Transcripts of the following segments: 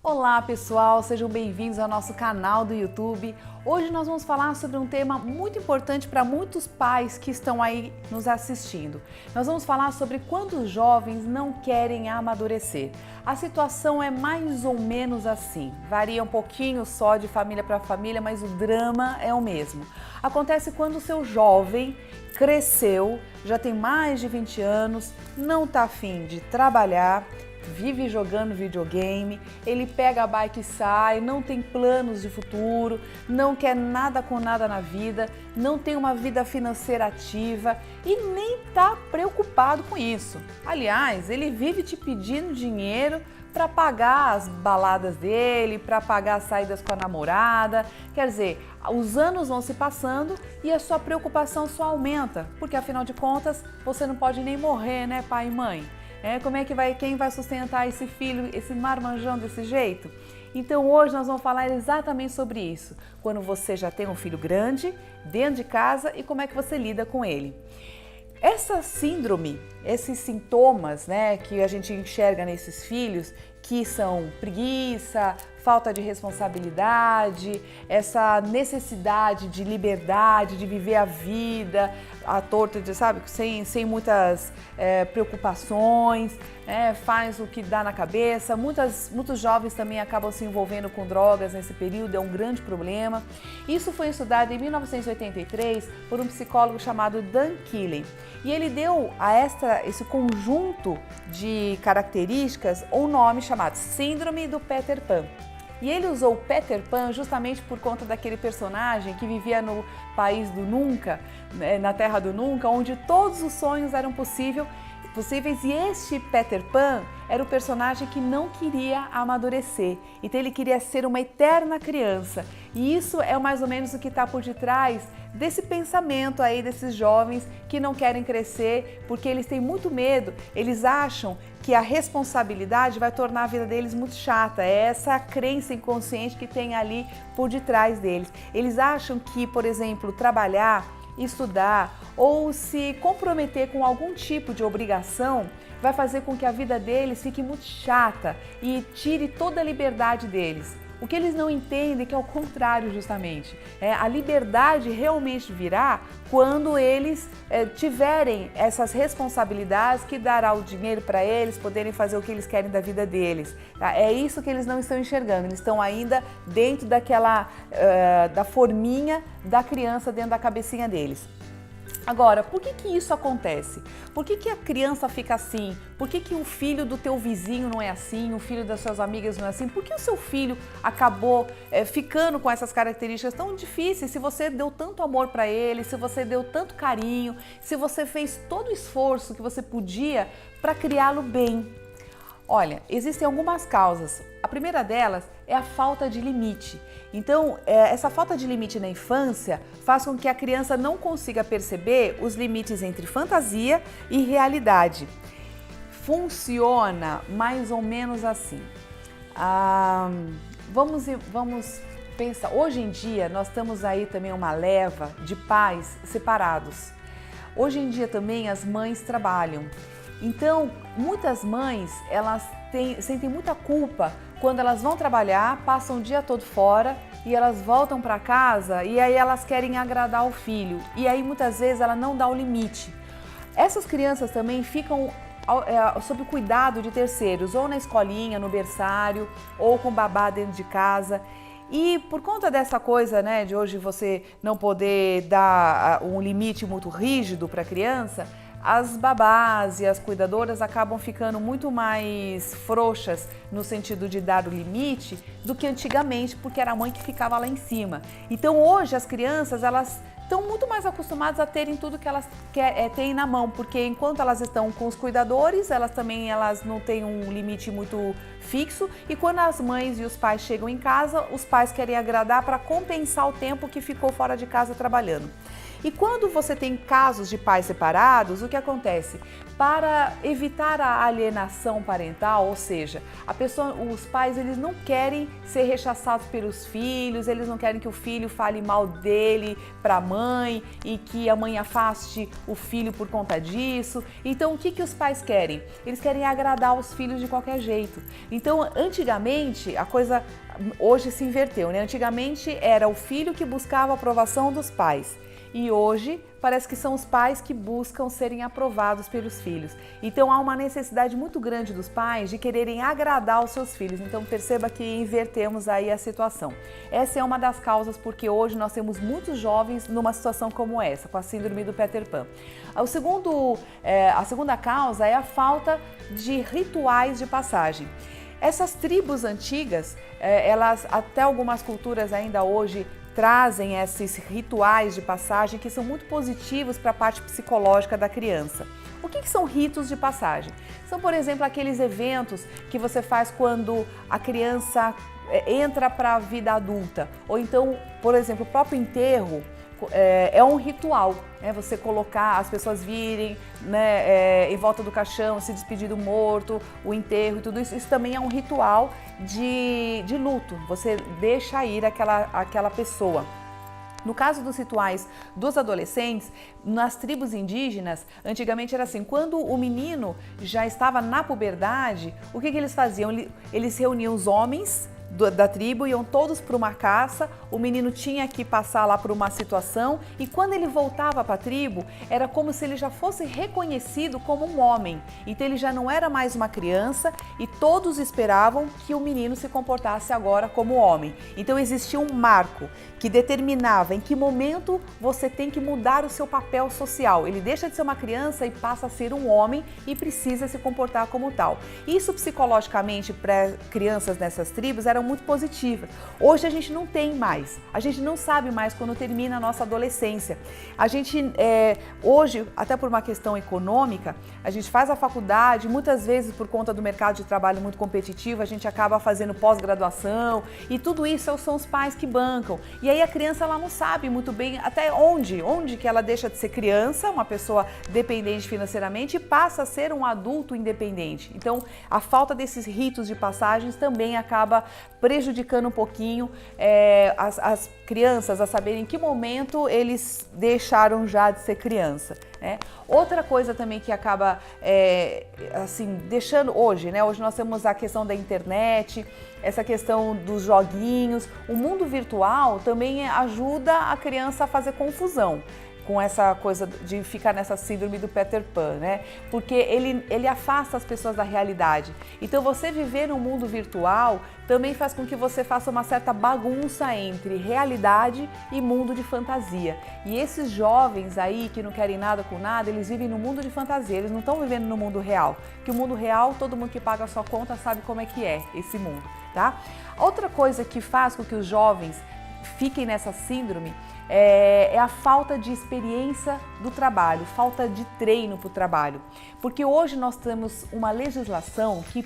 Olá pessoal, sejam bem-vindos ao nosso canal do YouTube. Hoje nós vamos falar sobre um tema muito importante para muitos pais que estão aí nos assistindo. Nós vamos falar sobre quando os jovens não querem amadurecer. A situação é mais ou menos assim, varia um pouquinho só de família para família, mas o drama é o mesmo. Acontece quando o seu jovem cresceu, já tem mais de 20 anos, não está afim de trabalhar, vive jogando videogame, ele pega a bike e sai, não tem planos de futuro, não quer nada com nada na vida, não tem uma vida financeira ativa e nem está preocupado com isso. Aliás, ele vive te pedindo dinheiro para pagar as baladas dele, para pagar as saídas com a namorada. Quer dizer, os anos vão se passando e a sua preocupação só aumenta, porque afinal de contas você não pode nem morrer, né, pai e mãe? Como é que quem vai sustentar esse filho, esse marmanjão desse jeito? Então hoje nós vamos falar exatamente sobre isso. Quando você já tem um filho grande, dentro de casa e como é que você lida com ele. Essa síndrome, esses sintomas, que a gente enxerga nesses filhos, que são preguiça, falta de responsabilidade, essa necessidade de liberdade, de viver a vida, à torta, sabe, sem muitas preocupações, faz o que dá na cabeça. Muitos jovens também acabam se envolvendo com drogas nesse período, é um grande problema. Isso foi estudado em 1983 por um psicólogo chamado Dan Keeling. E ele deu a esse conjunto de características um nome chamado Síndrome do Peter Pan. E ele usou Peter Pan justamente por conta daquele personagem que vivia no país do nunca, na terra do nunca, onde todos os sonhos eram possíveis, e este Peter Pan era o personagem que não queria amadurecer, então ele queria ser uma eterna criança. E isso é mais ou menos o que está por detrás desse pensamento aí desses jovens que não querem crescer, porque eles têm muito medo, eles acham que a responsabilidade vai tornar a vida deles muito chata. É essa crença inconsciente que tem ali por detrás deles. Eles acham que, por exemplo, trabalhar, estudar ou se comprometer com algum tipo de obrigação vai fazer com que a vida deles fique muito chata e tire toda a liberdade deles. O que eles não entendem é que é o contrário justamente. A liberdade realmente virá quando eles tiverem essas responsabilidades que dará o dinheiro para eles poderem fazer o que eles querem da vida deles. Tá? É isso que eles não estão enxergando, eles estão ainda dentro da forminha da criança dentro da cabecinha deles. Agora, por que isso acontece? Por que a criança fica assim? Por que o filho do teu vizinho não é assim? O filho das suas amigas não é assim? Por que o seu filho acabou ficando com essas características tão difíceis? Se você deu tanto amor para ele, se você deu tanto carinho, se você fez todo o esforço que você podia para criá-lo bem. Olha, existem algumas causas. A primeira delas é a falta de limite. Então, essa falta de limite na infância faz com que a criança não consiga perceber os limites entre fantasia e realidade. Funciona mais ou menos assim. Vamos pensar. Hoje em dia, nós estamos aí também uma leva de pais separados. Hoje em dia também as mães trabalham. Então, muitas mães, elas sentem muita culpa quando elas vão trabalhar, passam o dia todo fora e elas voltam para casa e aí elas querem agradar o filho. E aí muitas vezes ela não dá o limite. Essas crianças também ficam sob o cuidado de terceiros, ou na escolinha, no berçário, ou com babá dentro de casa. E por conta dessa coisa, de hoje você não poder dar um limite muito rígido para a criança, as babás e as cuidadoras acabam ficando muito mais frouxas no sentido de dar o limite do que antigamente, porque era a mãe que ficava lá em cima. Então hoje as crianças, elas estão muito mais acostumadas a terem tudo que elas têm na mão, porque enquanto elas estão com os cuidadores, elas não têm um limite muito fixo, e quando as mães e os pais chegam em casa, os pais querem agradar para compensar o tempo que ficou fora de casa trabalhando. E quando você tem casos de pais separados, o que acontece? Para evitar a alienação parental, ou seja, os pais eles não querem ser rechaçados pelos filhos, eles não querem que o filho fale mal dele para a mãe e que a mãe afaste o filho por conta disso. Então, o que os pais querem? Eles querem agradar os filhos de qualquer jeito. Então, antigamente, a coisa hoje se inverteu, né? Antigamente era o filho que buscava a aprovação dos pais. E hoje parece que são os pais que buscam serem aprovados pelos filhos. Então há uma necessidade muito grande dos pais de quererem agradar os seus filhos. Então perceba que invertemos aí a situação. Essa é uma das causas porque hoje nós temos muitos jovens numa situação como essa, com a síndrome do Peter Pan. A segunda causa é a falta de rituais de passagem. Essas tribos antigas, elas até algumas culturas ainda hoje trazem esses rituais de passagem que são muito positivos para a parte psicológica da criança. O que são ritos de passagem? São, por exemplo, aqueles eventos que você faz quando a criança entra para a vida adulta. Ou então, por exemplo, o próprio enterro é um ritual, né? Você colocar, as pessoas virem, né, em volta do caixão, se despedir do morto, o enterro e tudo isso. Isso também é um ritual de luto, você deixa ir aquela pessoa. No caso dos rituais dos adolescentes, nas tribos indígenas, antigamente era assim, quando o menino já estava na puberdade, o que eles faziam? Eles reuniam os homens da tribo, iam todos para uma caça, o menino tinha que passar lá por uma situação e quando ele voltava para a tribo, era como se ele já fosse reconhecido como um homem. Então ele já não era mais uma criança e todos esperavam que o menino se comportasse agora como homem. Então existia um marco que determinava em que momento você tem que mudar o seu papel social. Ele deixa de ser uma criança e passa a ser um homem e precisa se comportar como tal. Isso psicologicamente para crianças nessas tribos era muito positiva. Hoje a gente não tem mais, a gente não sabe mais quando termina a nossa adolescência. A gente, hoje, até por uma questão econômica, a gente faz a faculdade, muitas vezes por conta do mercado de trabalho muito competitivo, a gente acaba fazendo pós-graduação e tudo isso são os pais que bancam. E aí a criança ela não sabe muito bem até onde que ela deixa de ser criança, uma pessoa dependente financeiramente, e passa a ser um adulto independente. Então, a falta desses ritos de passagens também acaba prejudicando um pouquinho as crianças a saberem em que momento eles deixaram já de ser criança, né? Outra coisa também que acaba assim, deixando hoje, né? Hoje nós temos a questão da internet, essa questão dos joguinhos, o mundo virtual também ajuda a criança a fazer confusão com essa coisa de ficar nessa síndrome do Peter Pan, né? Porque ele afasta as pessoas da realidade. Então você viver no mundo virtual também faz com que você faça uma certa bagunça entre realidade e mundo de fantasia. E esses jovens aí que não querem nada com nada, eles vivem no mundo de fantasia, eles não estão vivendo no mundo real. Que o mundo real, todo mundo que paga a sua conta sabe como é que é esse mundo, tá? Outra coisa que faz com que os jovens fiquem nessa síndrome é a falta de experiência do trabalho, falta de treino para o trabalho. Porque hoje nós temos uma legislação que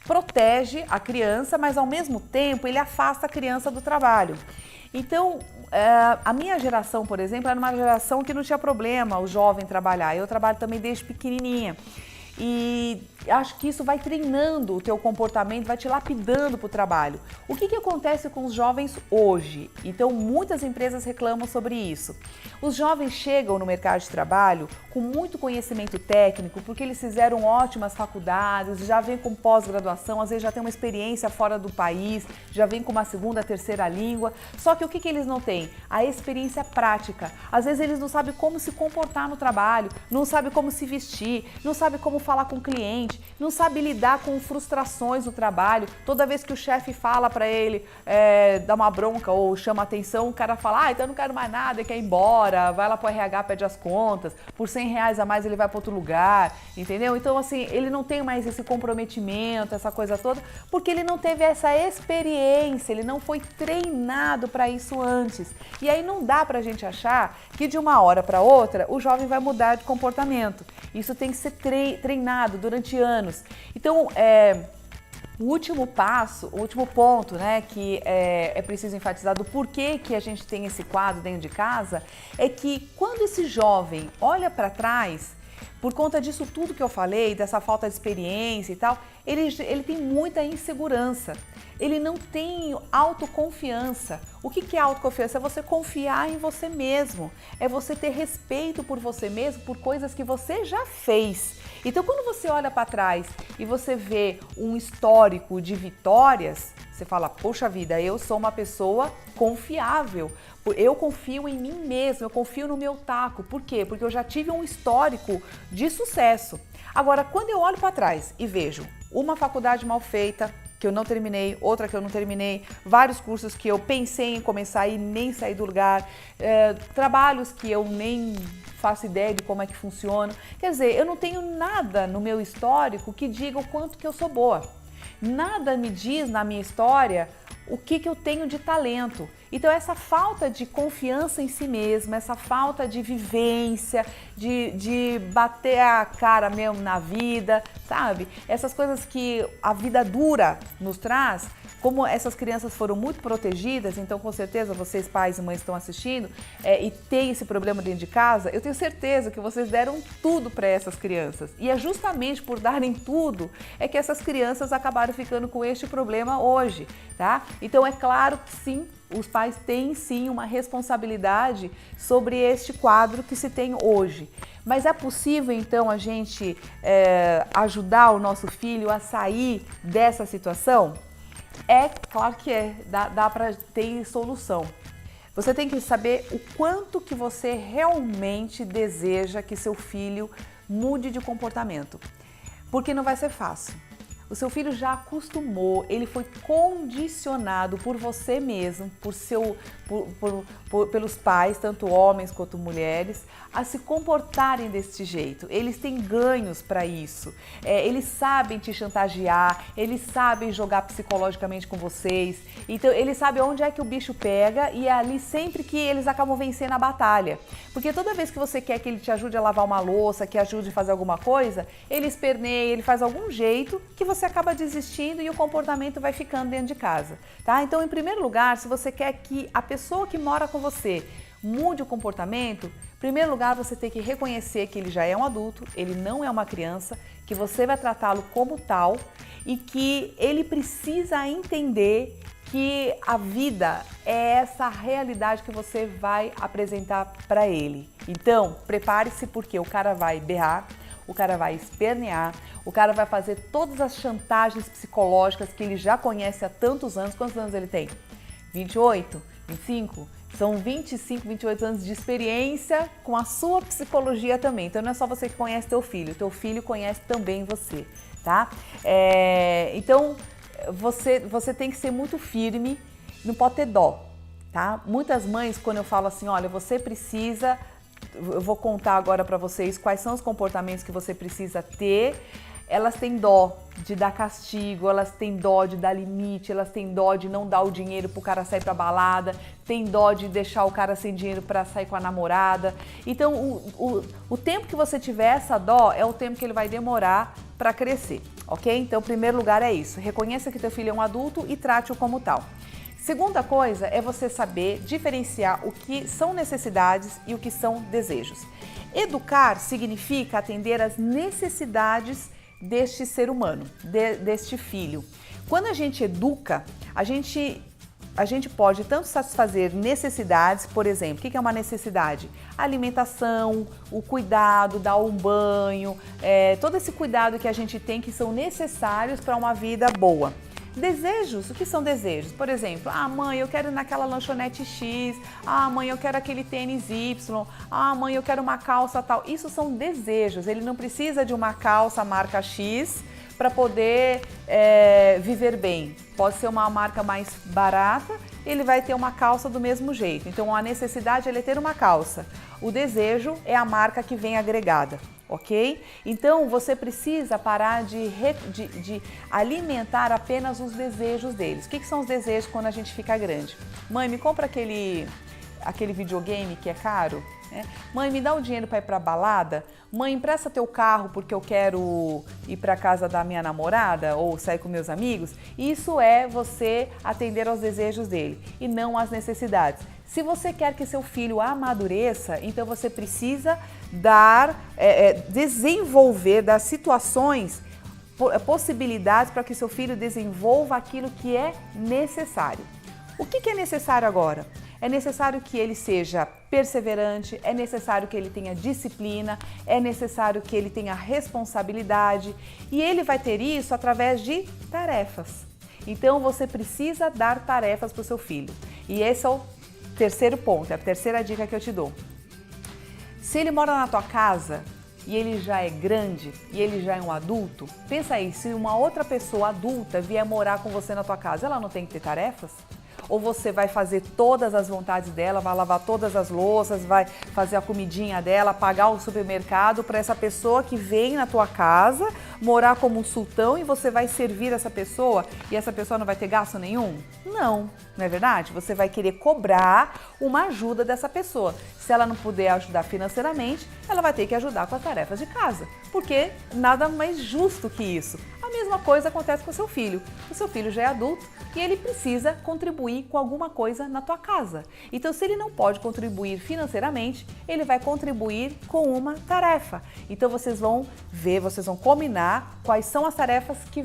protege a criança, mas ao mesmo tempo ele afasta a criança do trabalho. Então, a minha geração, por exemplo, era uma geração que não tinha problema o jovem trabalhar. Eu trabalho também desde pequenininha. E acho que isso vai treinando o teu comportamento, vai te lapidando para o trabalho. O que acontece com os jovens hoje? Então, muitas empresas reclamam sobre isso. Os jovens chegam no mercado de trabalho com muito conhecimento técnico, porque eles fizeram ótimas faculdades, já vêm com pós-graduação, às vezes já tem uma experiência fora do país, já vêm com uma segunda, terceira língua. Só que o que eles não têm? A experiência prática. Às vezes eles não sabem como se comportar no trabalho, não sabem como se vestir, não sabem como falar com o cliente, não sabe lidar com frustrações no trabalho. Toda vez que o chefe fala para ele, dá uma bronca ou chama atenção, o cara fala, então eu não quero mais nada, ele quer ir embora, vai lá pro RH, pede as contas, por R$100 a mais ele vai para outro lugar, entendeu? Então assim, ele não tem mais esse comprometimento, essa coisa toda, porque ele não teve essa experiência, ele não foi treinado para isso antes. E aí não dá pra gente achar que de uma hora para outra o jovem vai mudar de comportamento. Isso tem que ser treinado durante anos. Então, O último passo, o último ponto, né, que é preciso enfatizar do porquê que a gente tem esse quadro dentro de casa, é que quando esse jovem olha para trás, por conta disso tudo que eu falei, dessa falta de experiência e tal, ele tem muita insegurança, ele não tem autoconfiança. O que é autoconfiança? É você confiar em você mesmo, é você ter respeito por você mesmo, por coisas que você já fez. Então, quando você olha para trás e você vê um histórico de vitórias, você fala, poxa vida, eu sou uma pessoa confiável, eu confio em mim mesmo, eu confio no meu taco. Por quê? Porque eu já tive um histórico de sucesso. Agora, quando eu olho para trás e vejo uma faculdade mal feita, que eu não terminei, outra que eu não terminei, vários cursos que eu pensei em começar e nem saí do lugar, trabalhos que eu nem faço ideia de como é que funciona. Quer dizer, eu não tenho nada no meu histórico que diga o quanto que eu sou boa. Nada me diz na minha história o que eu tenho de talento. Então essa falta de confiança em si mesma, essa falta de vivência, de bater a cara mesmo na vida, sabe? Essas coisas que a vida dura nos traz, como essas crianças foram muito protegidas, então com certeza vocês pais e mães estão assistindo e tem esse problema dentro de casa, eu tenho certeza que vocês deram tudo para essas crianças. E é justamente por darem tudo é que essas crianças acabaram ficando com este problema hoje, tá? Então é claro que sim, os pais têm sim uma responsabilidade sobre este quadro que se tem hoje. Mas é possível então a gente ajudar o nosso filho a sair dessa situação? É claro que dá para ter solução. Você tem que saber o quanto que você realmente deseja que seu filho mude de comportamento, porque não vai ser fácil. O seu filho já acostumou, ele foi condicionado por você mesmo, pelos pais, tanto homens quanto mulheres, a se comportarem desse jeito. Eles têm ganhos para isso, eles sabem te chantagear, eles sabem jogar psicologicamente com vocês, então eles sabem onde é que o bicho pega e é ali sempre que eles acabam vencendo a batalha. Porque toda vez que você quer que ele te ajude a lavar uma louça, que ajude a fazer alguma coisa, ele esperneia, ele faz algum jeito que você acaba desistindo e o comportamento vai ficando dentro de casa, tá? Então, em primeiro lugar, se você quer que a pessoa que mora com você mude o comportamento, em primeiro lugar, você tem que reconhecer que ele já é um adulto, ele não é uma criança, que você vai tratá-lo como tal e que ele precisa entender que a vida é essa realidade que você vai apresentar para ele. Então, prepare-se porque o cara vai berrar, o cara vai espernear, o cara vai fazer todas as chantagens psicológicas que ele já conhece há tantos anos. Quantos anos ele tem? 28? 25? São 25, 28 anos de experiência com a sua psicologia também. Então não é só você que conhece teu filho conhece também você, tá? Então você tem que ser muito firme, não pode ter dó, tá? Muitas mães, quando eu falo assim, olha, você precisa... Eu vou contar agora para vocês quais são os comportamentos que você precisa ter. Elas têm dó de dar castigo, elas têm dó de dar limite, elas têm dó de não dar o dinheiro pro cara sair pra balada, tem dó de deixar o cara sem dinheiro para sair com a namorada. Então, o tempo que você tiver essa dó é o tempo que ele vai demorar para crescer, ok? Então, em primeiro lugar é isso. Reconheça que teu filho é um adulto e trate-o como tal. Segunda coisa é você saber diferenciar o que são necessidades e o que são desejos. Educar significa atender às necessidades deste ser humano, deste filho. Quando a gente educa, a gente pode tanto satisfazer necessidades, por exemplo, o que é uma necessidade? A alimentação, o cuidado, dar um banho, todo esse cuidado que a gente tem que são necessários para uma vida boa. Desejos, o que são desejos? Por exemplo, mãe, eu quero ir naquela lanchonete X, mãe, eu quero aquele tênis Y, mãe, eu quero uma calça tal. Isso são desejos, ele não precisa de uma calça marca X para poder viver bem. Pode ser uma marca mais barata, ele vai ter uma calça do mesmo jeito. Então, a necessidade é ter uma calça. O desejo é a marca que vem agregada. Ok? Então você precisa parar de alimentar apenas os desejos deles. O que são os desejos quando a gente fica grande? Mãe, me compra aquele videogame que é caro. né? Mãe, me dá o dinheiro para ir para balada? Mãe, empresta teu carro porque eu quero ir para casa da minha namorada ou sair com meus amigos? Isso é você atender aos desejos dele e não às necessidades. Se você quer que seu filho amadureça, então você precisa desenvolver, dar situações, possibilidades para que seu filho desenvolva aquilo que é necessário. O que é necessário agora? É necessário que ele seja perseverante, é necessário que ele tenha disciplina, é necessário que ele tenha responsabilidade e ele vai ter isso através de tarefas. Então você precisa dar tarefas para o seu filho. E esse é o terceiro ponto, é a terceira dica que eu te dou. Se ele mora na tua casa e ele já é grande e ele já é um adulto, pensa aí, se uma outra pessoa adulta vier morar com você na tua casa, ela não tem que ter tarefas? Ou você vai fazer todas as vontades dela, vai lavar todas as louças, vai fazer a comidinha dela, pagar o supermercado para essa pessoa que vem na tua casa morar como um sultão e você vai servir essa pessoa e essa pessoa não vai ter gasto nenhum? Não é verdade? Você vai querer cobrar uma ajuda dessa pessoa. Se ela não puder ajudar financeiramente, ela vai ter que ajudar com as tarefas de casa, porque nada mais justo que isso. A mesma coisa acontece com o seu filho. O seu filho já é adulto e ele precisa contribuir com alguma coisa na tua casa. Então, se ele não pode contribuir financeiramente, ele vai contribuir com uma tarefa. Então, vocês vão ver, vocês vão combinar quais são as tarefas que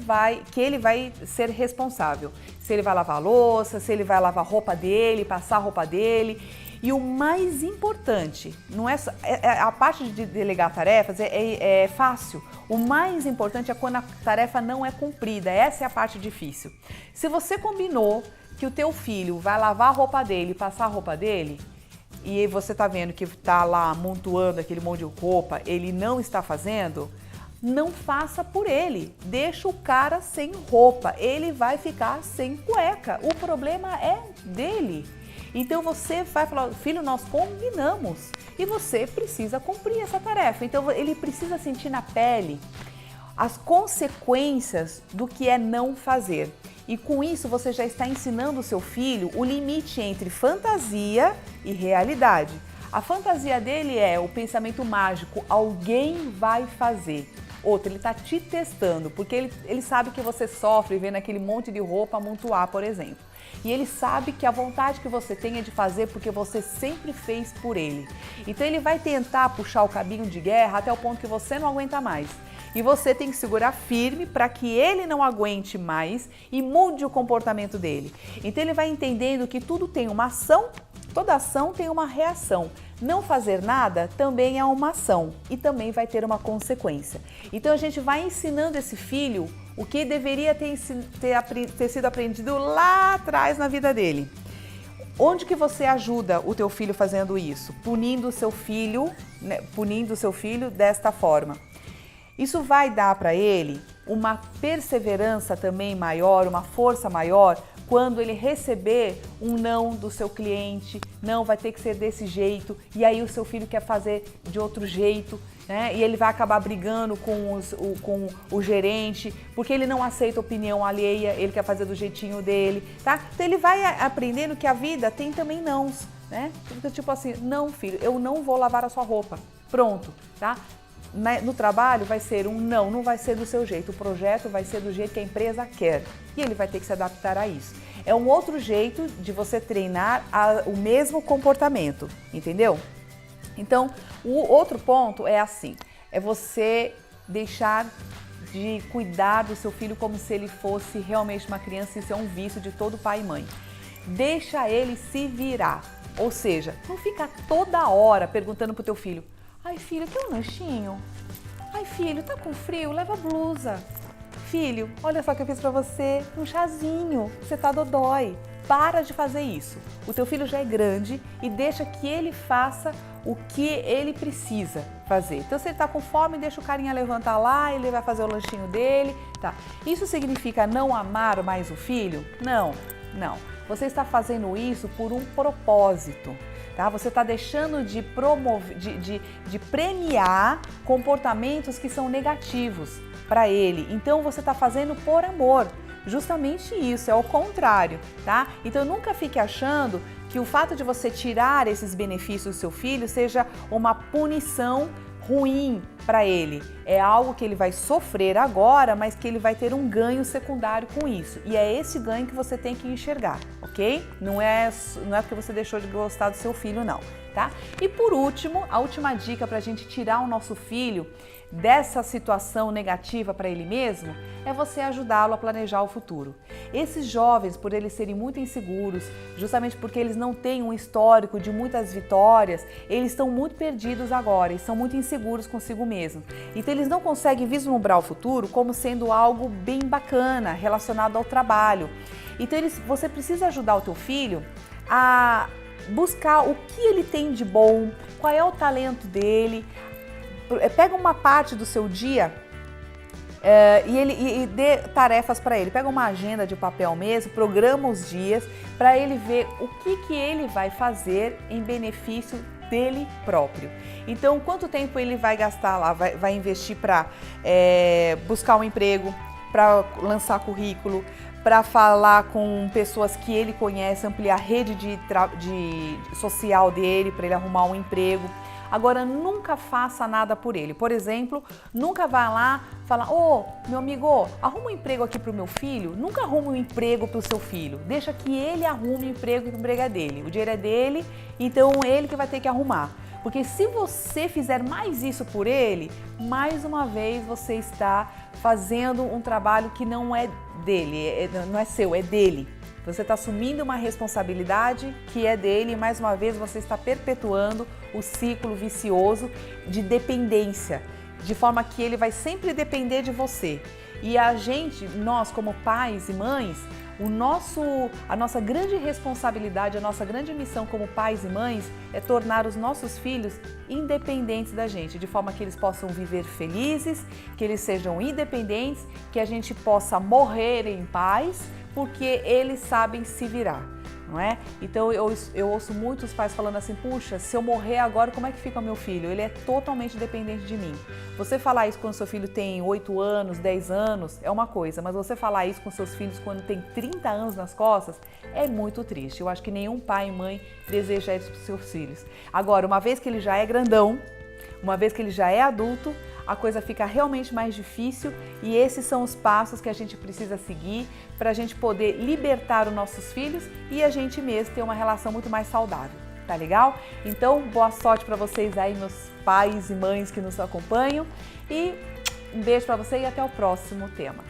ele vai ser responsável. Se ele vai lavar a louça, se ele vai lavar a roupa dele, passar a roupa dele. E o mais importante, não é só, a parte de delegar tarefas é fácil. O mais importante é quando a tarefa não é cumprida. Essa é a parte difícil. Se você combinou que o teu filho vai lavar a roupa dele, passar a roupa dele, e você está vendo que está lá amontoando aquele monte de roupa, ele não está fazendo, não faça por ele. Deixa o cara sem roupa. Ele vai ficar sem cueca. O problema é dele. Então você vai falar, filho, nós combinamos e você precisa cumprir essa tarefa. Então ele precisa sentir na pele as consequências do que é não fazer. E com isso você já está ensinando o seu filho o limite entre fantasia e realidade. A fantasia dele é o pensamento mágico, alguém vai fazer. Outro, ele está te testando, porque ele sabe que você sofre vendo aquele monte de roupa amontoar, por exemplo. E ele sabe que a vontade que você tem é de fazer porque você sempre fez por ele. Então ele vai tentar puxar o cabinho de guerra até o ponto que você não aguenta mais. E você tem que segurar firme para que ele não aguente mais e mude o comportamento dele. Então ele vai entendendo que tudo tem uma ação, toda ação tem uma reação. Não fazer nada também é uma ação e também vai ter uma consequência. Então a gente vai ensinando esse filho o que deveria ter sido aprendido lá atrás na vida dele. Onde que você ajuda o teu filho fazendo isso? Punindo o seu filho, né? Punindo o seu filho desta forma. Isso vai dar para ele uma perseverança também maior, uma força maior, quando ele receber um não do seu cliente, não, vai ter que ser desse jeito, e aí o seu filho quer fazer de outro jeito, né? E ele vai acabar brigando com o gerente, porque ele não aceita opinião alheia, ele quer fazer do jeitinho dele, tá? Então ele vai aprendendo que a vida tem também nãos, né? Tipo assim, não, filho, eu não vou lavar a sua roupa, pronto, tá? No trabalho vai ser um não, não vai ser do seu jeito, o projeto vai ser do jeito que a empresa quer e ele vai ter que se adaptar a isso. É um outro jeito de você treinar o mesmo comportamento, entendeu? Então, o outro ponto é assim, é você deixar de cuidar do seu filho como se ele fosse realmente uma criança, isso é um vício de todo pai e mãe. Deixa ele se virar, ou seja, não fica toda hora perguntando pro teu filho: ai, filho, quer um lanchinho? Ai, filho, tá com frio? Leva blusa. Filho, olha só o que eu fiz pra você, um chazinho, você tá dodói. Para de fazer isso. O teu filho já é grande e deixa que ele faça o que ele precisa fazer. Então, se ele tá com fome, deixa o carinha levantar lá, ele vai fazer o lanchinho dele, tá? Isso significa não amar mais o filho? Não, não. Você está fazendo isso por um propósito. Tá? Você está deixando de premiar comportamentos que são negativos para ele. Então você está fazendo por amor. justamente isso, é o contrário, tá? Então nunca fique achando que o fato de você tirar esses benefícios do seu filho seja uma punição ruim para ele. É algo que ele vai sofrer agora, mas que ele vai ter um ganho secundário com isso. E é esse ganho que você tem que enxergar, ok? Não é porque você deixou de gostar do seu filho, não, tá? E por último, a última dica para a gente tirar o nosso filho dessa situação negativa para ele mesmo é você ajudá-lo a planejar o futuro. Esses jovens, por eles serem muito inseguros, justamente porque eles não têm um histórico de muitas vitórias, eles estão muito perdidos agora e são muito inseguros consigo mesmo. Então eles não conseguem vislumbrar o futuro como sendo algo bem bacana relacionado ao trabalho. Então você precisa ajudar o teu filho a buscar o que ele tem de bom, qual é o talento dele. Pega uma parte do seu dia e dê tarefas para ele. Pega uma agenda de papel mesmo, programa os dias para ele ver o que ele vai fazer em benefício dele próprio. Então, quanto tempo ele vai gastar lá, vai investir para buscar um emprego, para lançar currículo, para falar com pessoas que ele conhece, ampliar a rede social dele, para ele arrumar um emprego. Agora, nunca faça nada por ele. Por exemplo, nunca vá lá falar: meu amigo, arruma um emprego aqui para o meu filho. Nunca arruma um emprego para o seu filho. Deixa que ele arrume o emprego, que o emprego é dele. O dinheiro é dele, então ele que vai ter que arrumar. Porque se você fizer mais isso por ele, mais uma vez você está fazendo um trabalho que não é dele, não é seu, é dele. Você está assumindo uma responsabilidade que é dele e mais uma vez você está perpetuando o ciclo vicioso de dependência, de forma que ele vai sempre depender de você. E nós como pais e mães, a nossa grande responsabilidade, a nossa grande missão como pais e mães é tornar os nossos filhos independentes da gente, de forma que eles possam viver felizes, que eles sejam independentes, que a gente possa morrer em paz, porque eles sabem se virar, não é? Então eu ouço muitos pais falando assim: puxa, se eu morrer agora, como é que fica o meu filho? Ele é totalmente dependente de mim. Você falar isso quando seu filho tem 8 anos, 10 anos, é uma coisa, mas você falar isso com seus filhos quando tem 30 anos nas costas, é muito triste. Eu acho que nenhum pai e mãe deseja isso para os seus filhos. Agora, uma vez que ele já é grandão, uma vez que ele já é adulto, a coisa fica realmente mais difícil e esses são os passos que a gente precisa seguir para a gente poder libertar os nossos filhos e a gente mesmo ter uma relação muito mais saudável, tá legal? Então, boa sorte para vocês aí, meus pais e mães que nos acompanham, e um beijo para você e até o próximo tema.